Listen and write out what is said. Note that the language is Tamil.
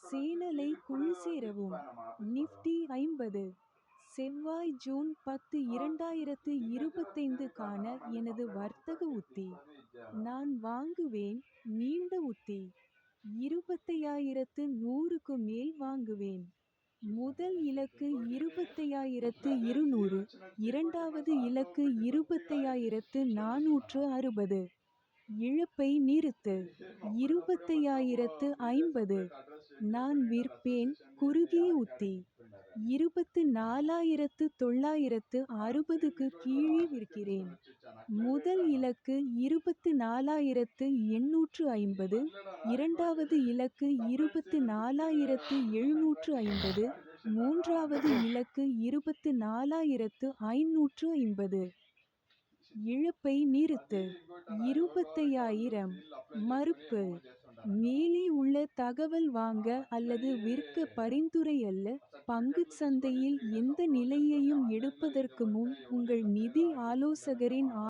சேனலை குழு சேரவும். நிஃப்டி 50. செவ்வாய் ஜூன் 10 2025 க்கான எனது வர்த்தக உத்தி. நான் வாங்குவேன். நீண்ட உத்தி. 25100 க்கு மேல் வாங்குவேன். முதல் இலக்கு 25200. இரண்டாவது இலக்கு 25460. இழப்பை நிறுத்து. 25050. நான் விற்பேன். குறுகிய உத்தி. 24960 க்கு கீழே விற்கிறேன். முதல் இலக்கு 24850. இரண்டாவது இலக்கு 24750. மூன்றாவது இலக்கு 24550. இழப்பை நிறுத்து. 25000. மறுப்பு. மேலே உள்ள தகவல் வாங்க அல்லது விற்க பரிந்துரை அல்ல. பங்குச் சந்தையில் எந்த நிலையையும் எடுப்பதற்கு முன் உங்கள் நிதி ஆலோசகரின்